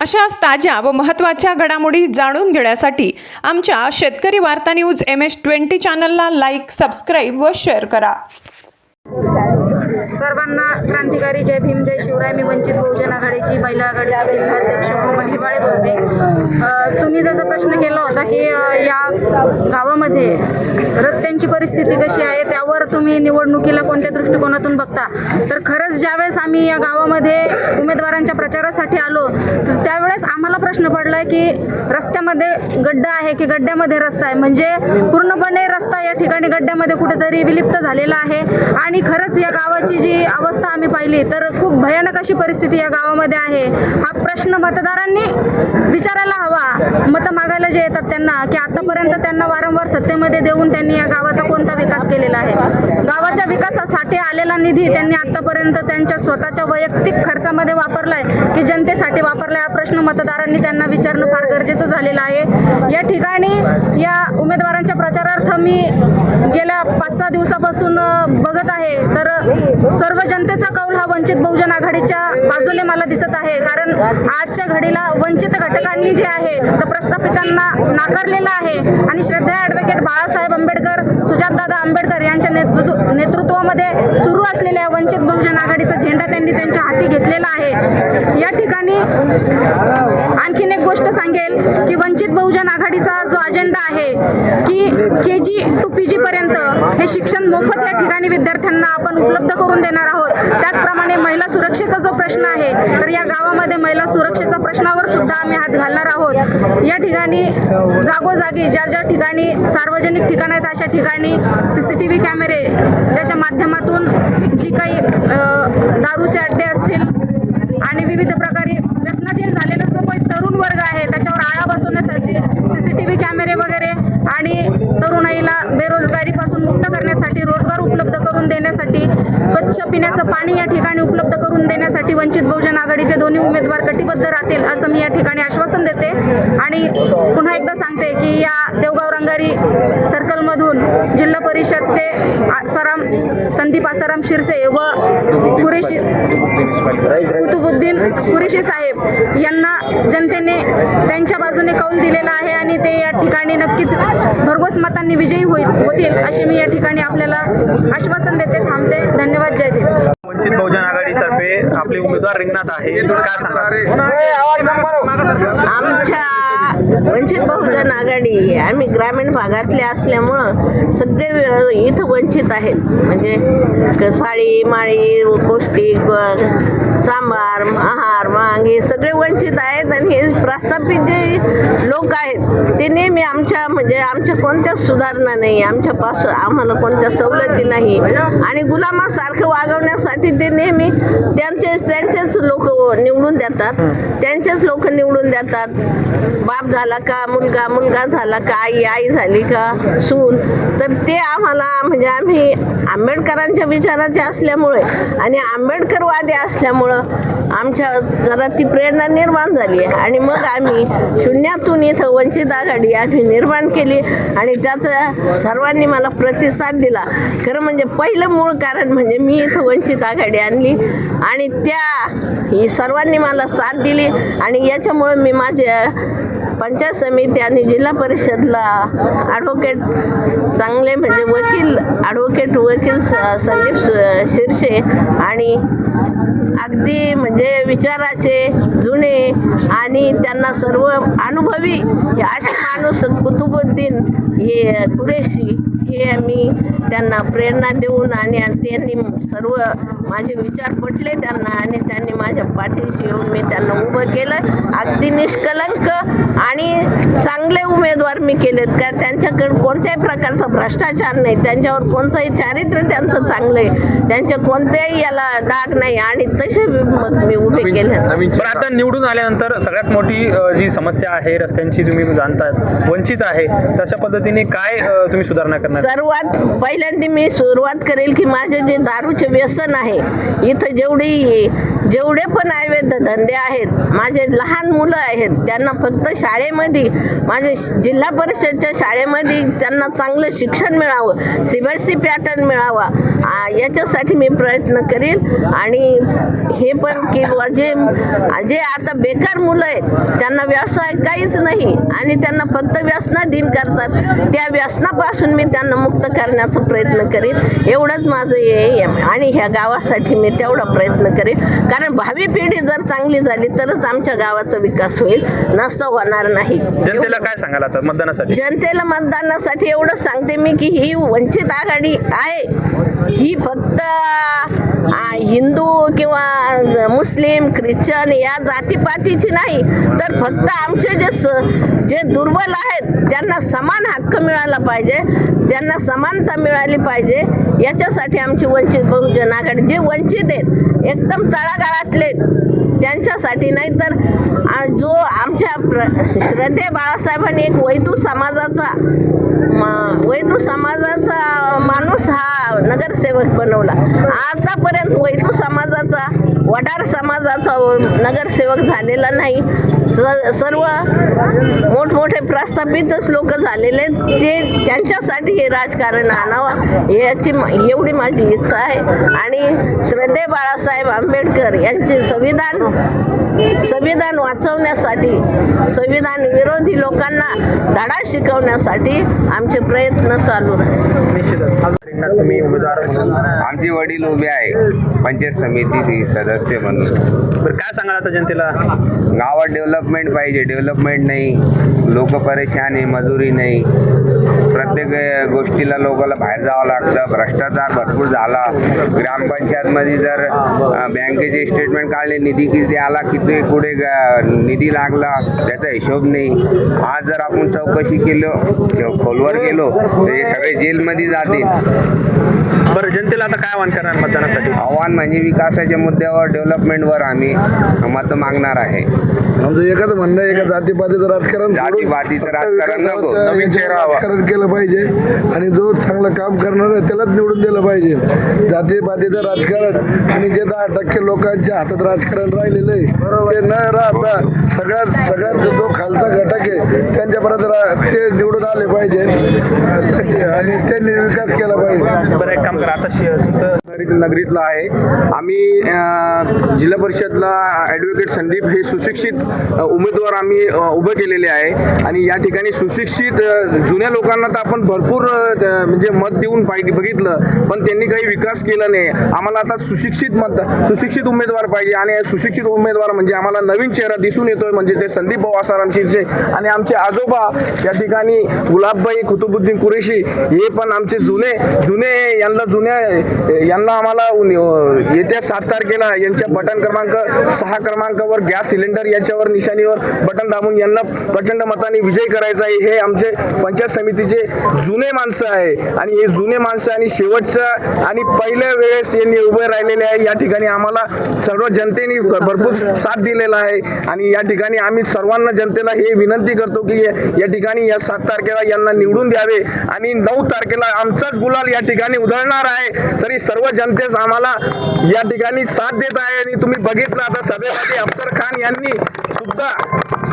अशाच ताज्या व महत्त्वाच्या घडामोडी जाणून घेण्यासाठी आमच्या शेतकरी वार्ता न्यूज MS-20 चॅनलला लाईक, सबस्क्राईब व शेअर करा। सर्वांना क्रांतिकारी जय भीम जय शिवराय। मी वंचित बहुजन आघाडीची महिला आघाडीची जिल्हाध्यक्ष कोमल हिवाळे बोलते। तुम्ही जसा प्रश्न केला होता की या गावामध्ये रस्त्यांची परिस्थिती कशी आहे, त्यावर तुम्ही निवडणुकीला कोणत्या दृष्टिकोनातून बघता, तर खरंच ज्यावेळेस आम्ही या गावामध्ये उमेदवारांच्या प्रचारासाठी आलो तर त्यावेळेस आम्हाला प्रश्न पडला की रस्त्यामध्ये गड्डा आहे की गड्ड्यामध्ये रस्ता आहे, म्हणजे पूर्णपणे रस्ता या ठिकाणी गड्ड्यामध्ये कुठेतरी विलिप्त झालेला आहे। आणि खरंच या गावाची जी अवस्था आम्ही पाहिली तर खूप भयानक अशी परिस्थिती या गावामध्ये आहे। हा प्रश्न मतदारांनी विचारायला हवा, मतं मागायला जे येतात त्यांना, की आतापर्यंत त्यांना वारंवार सत्तेमध्ये देऊन त्यांनी या गावाचा कोणता विकास केलेला आहे। गावाच्या विकासासाठी आलेला निधी त्यांनी आतापर्यंत त्यांच्या स्वतःच्या वैयक्तिक खर्चामध्ये वापरलाय की जनतेसाठी वापरलाय, हा प्रश्न मतदारांनी त्यांना विचारणं फार गरजेचं झालेलं आहे। या ठिकाणी या उमेदवारांच्या प्रचारार्थ मी गेल्या 5-6 दिवसापासून बघत आहे तर सर्व जनतेचा कौल हा वंचित बहुजन आघाडीच्या बाजूने मला दिसत आहे। कारण आजच्या घडीला वंचित घटकांनी जे आहे तर प्रस्थापितांना नाकारलेलं आहे आणि श्रद्धेय ॲडव्होकेट बाळासाहेब आंबेडकर, सुजातदादा आंबेडकर यांच्या नेतृत्वामध्ये सुरू असलेल्या वंचित बहुजन आघाडीचा झेंडा त्यांनी त्यांच्या हाती घेतलेला आहे। या ठिकाणी आणखीन एक गोष्ट सांगेल की वंचित बहुजन आघाडीचा जो अजेंडा आहे की KG to PG पर्यंत हे शिक्षण मोफत या ठिकाणी विद्यार्थ्यांना आपण उपलब्ध करून देणार आहोत। त्याचप्रमाणे महिला सुरक्षेचा जो प्रश्न आहे तर या गावामध्ये महिला सुरक्षेच्या प्रश्नावर सुद्धा आम्ही हात घालणार आहोत। या ठिकाणी जागोजागी ज्या ठिकाणी सार्वजनिक ठिकाण आहेत अशा ठिकाणी CCTV कॅमेरे ज्याच्या माध्यमातून जी काही दारूचे अड्डे असतील आणि विविध प्रकारे व्यसनाधीन झालेला जो काही तरुण वर्ग आहे त्याच्यावर आळा बसवण्यासाठी CCTV कॅमेरे वगैरे आणि तरुणाईला बेरोजगारीपासून मुक्त करण्यासाठी, रोजगार उपलब्ध करून देण्यासाठी, स्वच्छ पिण्याचं पाणी या ठिकाणी उपलब्ध करून देण्यासाठी वंचित बहुजन आघाडीचे दोन्ही उमेदवार कटिबद्ध राहतील असं मी या ठिकाणी आश्वासन देते। आणि पुन्हा एकदा सांगते की या देवगाव रंगारी सर्कलमधून जिल्हा परिषदचे संदीप आसाराम शिरसे व कुतुबुद्दीन कुरेशी साहेब यांना जनतेने त्यांच्या बाजूने कौल दिलेला आहे आणि ते या ठिकाणी नक्कीच भरघोस मतांनी विजयी होतील अशी मी या ठिकाणी आपल्याला आश्वासन देते। थांबते। धन्यवाद। जय भीम। वंचित बहुजन आघाडीतर्फे आपले उमेदवार रिंगणात आहे, काय सांगा? आमच्या वंचित बहुजन आघाडी आम्ही ग्रामीण भागातले असल्यामुळं सगळे इथं वंचित आहेत, म्हणजे साडी माळी पौष्टिक सांबार आहार मांग हे सगळे वंचित आहेत। आणि हे प्रस्थापित जे लोक आहेत ते नेहमी आमच्या कोणत्याच सुधारणा नाही, आमच्यापासून आम्हाला कोणत्या सवलती नाही आणि गुलामासारखं वागवण्यासाठी ते नेहमी त्यांचेच लोक निवडून देतात। बाप झाला का मुलगा, मुलगा झाला का आई झाली का सून, तर ते आम्हाला आम्ही आंबेडकरांच्या विचाराचे असल्यामुळे आणि आंबेडकरवादी असल्यामुळं आमच्या जरा ती प्रेरणा निर्माण झाली आणि मग आम्ही शून्यातून इथं वंचित आघाडी आम्ही निर्माण केली आणि त्याचा सर्वांनी मला प्रतिसाद दिला। खरं म्हणजे पहिलं मूळ कारण म्हणजे मी इथं वंचित आघाडी आणली आणि त्या सर्वांनी मला साथ दिली आणि याच्यामुळे मी माझ्या पंचायत समिती आणि जिल्हा परिषदला ॲडव्होकेट चांगले म्हणजे वकील संदीप शिरसे आणि अगदी म्हणजे विचाराचे जुने आणि त्यांना सर्व अनुभवी असे माणूस कुतुबुद्दीन कुरेशी हे मी त्यांना प्रेरणा देऊन आणि त्यांनी सर्व माझे विचार पटले त्यांना आणि त्यांनी माझ्या पाठीशी येऊन मी त्यांना उभं केलं। अगदी निष्कलंक आणि चांगले उमेदवार मी केलेत का त्यांच्याकडे कोणत्याही प्रकारचा भ्रष्टाचार नाही, त्यांच्यावर कोणतंही चारित्र्य त्यांचं चांगलं आहे, त्यांच्या कोणत्याही याला डाग नाही आणि तसे मग मी उभे केले। पण आता निवडून आल्यानंतर सगळ्यात मोठी जी समस्या आहे रस्त्यांची, तुम्ही जाणतात वंचित आहे, तशा पद्धतीने काय तुम्ही सुधारणा करणार? सर्वात पहिल्यांदा मी सुरुवात करेल की माझे जे दारूचे व्यसन आहे, इथं जेवढे पण अवैध धंदे आहेत, माझे लहान मुलं आहेत, त्यांना फक्त शाळेमध्ये माझे जिल्हा परिषदच्या शाळेमध्ये त्यांना चांगलं शिक्षण मिळावं, CBSE पॅटर्न मिळावा, याच्यासाठी मी प्रयत्न करेल. आणि हे पण की जे आता बेकार मुलं आहेत, त्यांना व्यवसाय काहीच नाही आणि त्यांना फक्त व्यसनाधीन करतात, त्या व्यसनापासून मी त्यांना मुक्त करण्याचा प्रयत्न करेन. एवढंच माझं हे आणि ह्या गावासाठी मी तेवढा प्रयत्न करेन. कारण भावी पिढी जर चांगली झाली तरच आमच्या गावाचा विकास होईल, नसता होणार नाही. जनतेला काय सांगाल आता मतदानासाठी? जनतेला मतदानासाठी एवढं सांगते मी की ही वंचित आघाडी आहे, ही फक्त हिंदू किंवा मुस्लिम ख्रिश्चन या जातीपातीची नाही, तर फक्त आमचे जे दुर्बल आहेत त्यांना समान हक्क मिळाला पाहिजे, त्यांना समानता मिळाली पाहिजे. याच्यासाठी आमची वंचित बहुजन आघाडी, जे वंचित आहेत एकदम तळागाळातले त्यांच्यासाठी, नाही तर जो आमच्या श्रद्धे बाळासाहेबांनी एक वैदू समाजाचा माणूस हा नगरसेवक बनवला. आतापर्यंत वैदू समाजाचा, वडार समाजाचा नगरसेवक झालेला नाही. सर्व मोठमोठे प्रस्थापितच लोक झालेले, ते त्यांच्यासाठी हे राजकारण आणावं याची एवढी माझी इच्छा आहे. आणि श्रद्धे बाळासाहेब आंबेडकर यांचे संविधान वाचवण्यासाठी, संविधान विरोधी लोकांना धडा शिकवण्यासाठी आमचे प्रयत्न चालू आहेत. निश्चितच. आज रिंगणात तुम्ही उमेदवार म्हणून आमचे वडील उभे आहे पंचायत समिती सदस्य म्हणून. बरं, काय सांगाल आता जनतेला? गावात डेव्हलपमेंट पाहिजे, डेव्हलपमेंट नाही, लोक परेशान आहे, मजुरी नाही, प्रत्येक गोष्टीला लोकांना बाहेर जावं लागतं, भ्रष्टाचार भरपूर झाला. ग्रामपंचायतमध्ये जर बँकेचे स्टेटमेंट काढले, निधी किती आला, किती कुठे निधी लागला त्याचा हिशोब नाही. आज जर आपण चौकशी केलं, खोलवर गेलो तर हे सगळे जेलमध्ये जातील. बरं, जनतेला आता काय आवाहन करणार मतदानासाठी? आव्हान म्हणजे विकासाच्या मुद्द्यावर, डेव्हलपमेंटवर आम्ही मत मागणार आहे. आमचं एकच म्हणणं आहे, एका जातीपातीचं राजकारण सोडून जातीपातीचं राजकारण नको, फक्त नवीन चेहरा हवा. राजकारण केलं पाहिजे आणि जो चांगलं काम करणार आहे त्यालाच निवडून दिलं पाहिजे. जातीपातीचं राजकारण आणि जे 10% लोकांच्या हातात राजकारण राहिलेलं आहे ते न राहता सगळ्यात जो खालचा घटक आहे त्यांच्यापर्यंत ते निवडून आले पाहिजे आणि त्यांनी विकास केला पाहिजे. बरं, एक काम करा आता तुमचं नगरीतला आहे. आम्ही जिल्हा परिषदला ॲडव्होकेट संदीप हे सुशिक्षित उमेदवार आम्ही उभे केलेले आहे. आणि या ठिकाणी सुशिक्षित जुन्या लोकांना तर आपण भरपूर म्हणजे मत देऊन बघितलं, पण त्यांनी काही विकास केला नाही. आम्हाला आता सुशिक्षित उमेदवार पाहिजे आणि सुशिक्षित उमेदवार म्हणजे आम्हाला नवीन चेहरा दिसून येतोय, म्हणजे ते संदीप भाऊ आसाराम शिरसे आणि आमचे आजोबा या ठिकाणी गुलाबबाई कुतुबुद्दीन कुरेशी हे पण आमचे जुने यांना आम्हाला येत्या 7 तारखेला यांच्या बटन क्रमांक 6 क्रमांकावर गॅस सिलेंडर याच्यावर निशाणीवर बटन दाबून यांना प्रचंड मताने विजयी करायचा आहे. हे आमचे पंचायत समितीचे जुने माणसं आहे आणि हे जुने माणसं आणि शेवटचं आणि पहिल्या वेळेस यांनी उभे राहिलेले आहे. या ठिकाणी आम्हाला सर्व जनतेने भरपूर साथ दिलेला आहे आणि या ठिकाणी आम्ही सर्वांना जनतेला हे विनंती करतो की या ठिकाणी या 7 तारखेला यांना निवडून द्यावे आणि 9 तारखेला आमचाच गुलाल या ठिकाणी उधळणार आहे. तरी सर्व जनतेस आम्हाला या ठिकाणी साथ देत आहे. आणि तुम्ही बघितलं आता सभेमध्ये अफसर खान यांनी सुद्धा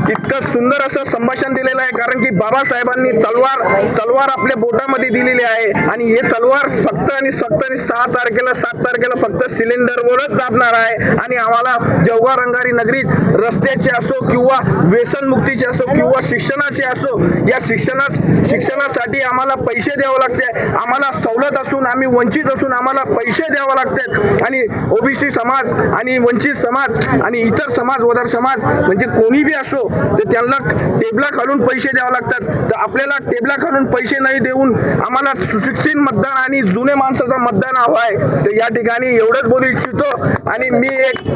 इतकं सुंदर असं संभाषण दिलेलं आहे, कारण की बाबासाहेबांनी तलवार आपल्या बोटामध्ये दिलेली आहे आणि हे तलवार फक्त आणि 7 तारखेला फक्त सिलेंडरवरच दाबणार आहे. आणि आम्हाला जवगाव रंगारी नगरीत रस्त्याचे असो किंवा व्यसनमुक्तीचे असो किंवा शिक्षणाचे असो, या शिक्षणासाठी आम्हाला पैसे द्यावे लागते. आम्हाला सवलत असून आम्ही वंचित असून आम्हाला पैसे द्यावे लागतात. आणि ओबीसी समाज आणि वंचित समाज आणि इतर समाज, वदार समाज म्हणजे कोणी बी असो तर त्यांना टेबला खालून पैसे द्यावे लागतात. तर आपल्याला टेबला खालून पैसे नाही देऊन आम्हाला सुशिक्षित मतदान आणि जुने माणसाचं मतदान हवं आहे. तर या ठिकाणी एवढंच बोलू इच्छितो. आणि मी एक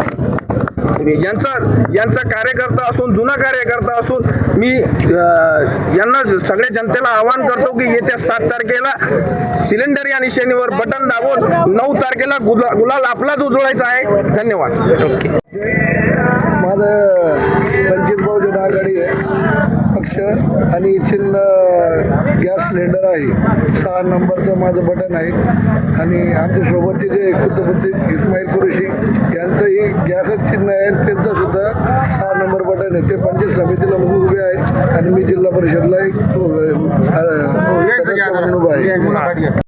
यांचा कार्यकर्ता असून, जुना कार्यकर्ता असून मी यांना सगळ्या जनतेला आवाहन करतो की येत्या 7 तारखेला सिलेंडर या निशाणीवर बटन दाबून 9 तारखेला गुलाल आपलाच उजळायचा आहे. धन्यवाद. माझं वंचित बहुजन आघाडी आहे पक्ष आणि चिन्ह गॅस सिलेंडर आहे. 6 नंबरचं माझं बटन आहे. आणि आमच्या सोबतचे जे कुतुबुद्दीन इस्माईल कुरेशी यांचंही गॅसच चिन्ह आहे. त्यांचं सुद्धा 6 नंबर बटन आहे. ते पंचायत समितीला म्हणून उभे आहे आणि मी जिल्हा परिषदला एक सदस्य म्हणून उभा आहे.